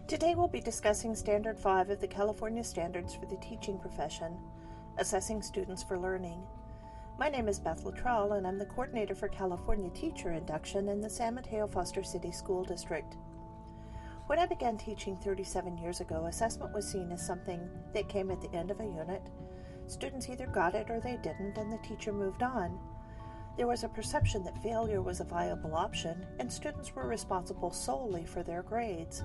Today we'll be discussing Standard 5 of the California Standards for the Teaching Profession, Assessing Students for Learning. My name is Beth Luttrell, and I'm the coordinator for California Teacher Induction in the San Mateo Foster City School District. When I began teaching 37 years ago, assessment was seen as something that came at the end of a unit. Students either got it or they didn't, and the teacher moved on. There was a perception that failure was a viable option, and students were responsible solely for their grades.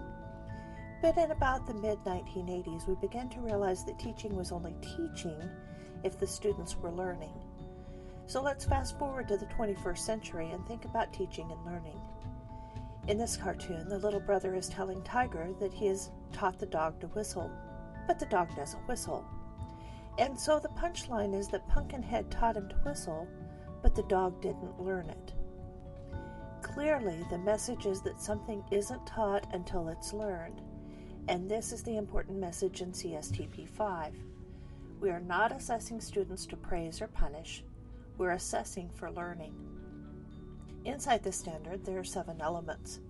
But in about the mid-1980s, we began to realize that teaching was only teaching if the students were learning. So let's fast forward to the 21st century and think about teaching and learning. In this cartoon, the little brother is telling Tiger that he has taught the dog to whistle, but the dog doesn't whistle. And so the punchline is that Pumpkinhead taught him to whistle, but the dog didn't learn it. Clearly, the message is that something isn't taught until it's learned. And this is the important message in Cstp 5. We are not assessing students to praise or punish. We're assessing for learning. Inside the standard, there are 7 elements.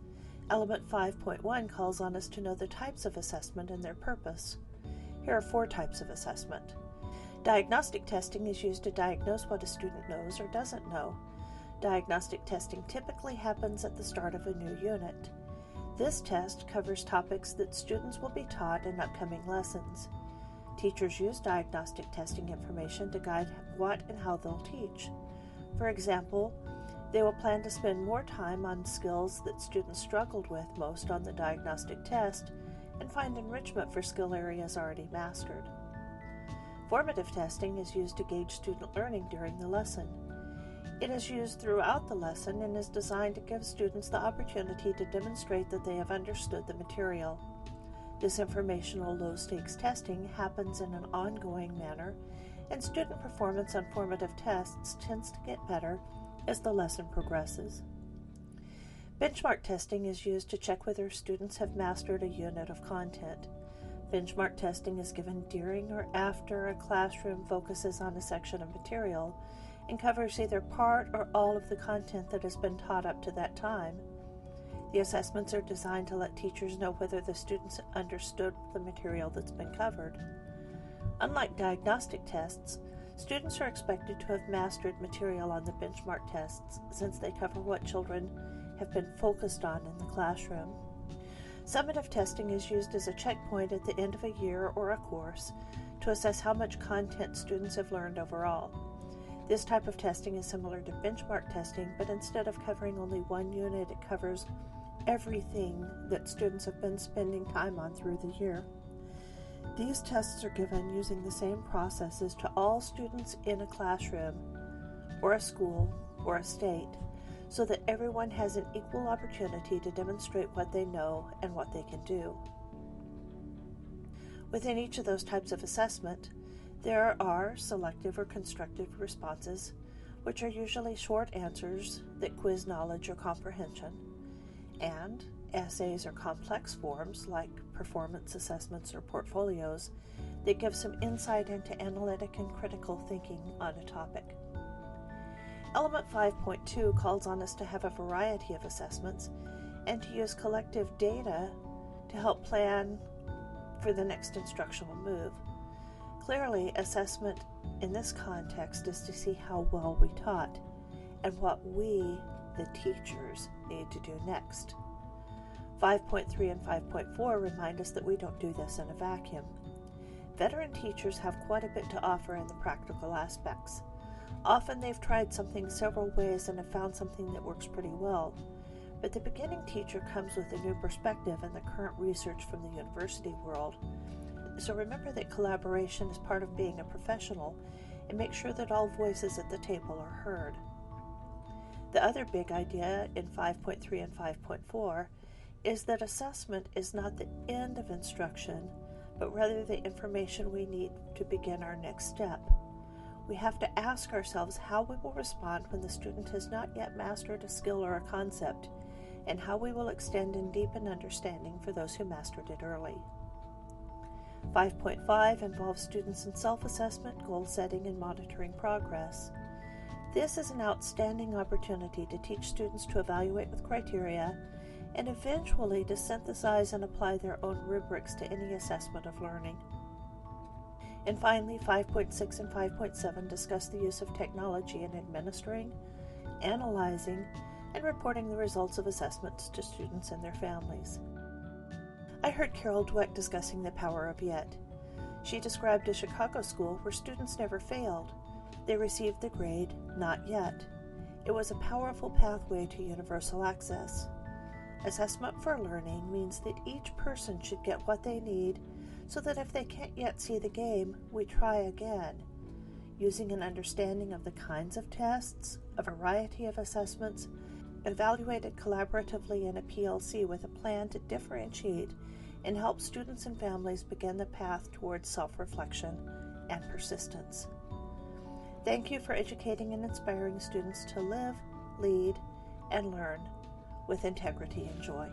Element 5.1 calls on us to know the types of assessment and their purpose. Here are 4 types of assessment. Diagnostic testing is used to diagnose what a student knows or doesn't know. Diagnostic testing typically happens at the start of a new unit. This test covers topics that students will be taught in upcoming lessons. Teachers use diagnostic testing information to guide what and how they'll teach. For example, they will plan to spend more time on skills that students struggled with most on the diagnostic test and find enrichment for skill areas already mastered. Formative testing is used to gauge student learning during the lesson. It is used throughout the lesson and is designed to give students the opportunity to demonstrate that they have understood the material. This informational low-stakes testing happens in an ongoing manner, and student performance on formative tests tends to get better as the lesson progresses. Benchmark testing is used to check whether students have mastered a unit of content. Benchmark testing is given during or after a classroom focuses on a section of material and covers either part or all of the content that has been taught up to that time. The assessments are designed to let teachers know whether the students understood the material that's been covered. Unlike diagnostic tests, students are expected to have mastered material on the benchmark tests since they cover what children have been focused on in the classroom. Summative testing is used as a checkpoint at the end of a year or a course to assess how much content students have learned overall. This type of testing is similar to benchmark testing, but instead of covering only one unit, it covers everything that students have been spending time on through the year. These tests are given using the same processes to all students in a classroom, or a school, or a state, so that everyone has an equal opportunity to demonstrate what they know and what they can do. Within each of those types of assessment, there are selective or constructive responses, which are usually short answers that quiz knowledge or comprehension, and essays or complex forms like performance assessments or portfolios that give some insight into analytic and critical thinking on a topic. Element 5.2 calls on us to have a variety of assessments and to use collective data to help plan for the next instructional move. Clearly, assessment in this context is to see how well we taught and what we, the teachers, need to do next. 5.3 and 5.4 remind us that we don't do this in a vacuum. Veteran teachers have quite a bit to offer in the practical aspects. Often they've tried something several ways and have found something that works pretty well. But the beginning teacher comes with a new perspective and the current research from the university world. So remember that collaboration is part of being a professional, and make sure that all voices at the table are heard. The other big idea in 5.3 and 5.4 is that assessment is not the end of instruction, but rather the information we need to begin our next step. We have to ask ourselves how we will respond when the student has not yet mastered a skill or a concept, and how we will extend and deepen understanding for those who mastered it early. 5.5 involves students in self-assessment, goal setting, and monitoring progress. This is an outstanding opportunity to teach students to evaluate with criteria and eventually to synthesize and apply their own rubrics to any assessment of learning. And finally, 5.6 and 5.7 discuss the use of technology in administering, analyzing, and reporting the results of assessments to students and their families. I heard Carol Dweck discussing the power of yet. She described a Chicago school where students never failed. They received the grade, not yet. It was a powerful pathway to universal access. Assessment for learning means that each person should get what they need so that if they can't yet see the game, we try again. Using an understanding of the kinds of tests, a variety of assessments, evaluated collaboratively in a PLC with a plan to differentiate and help students and families begin the path towards self-reflection and persistence. Thank you for educating and inspiring students to live, lead, and learn with integrity and joy.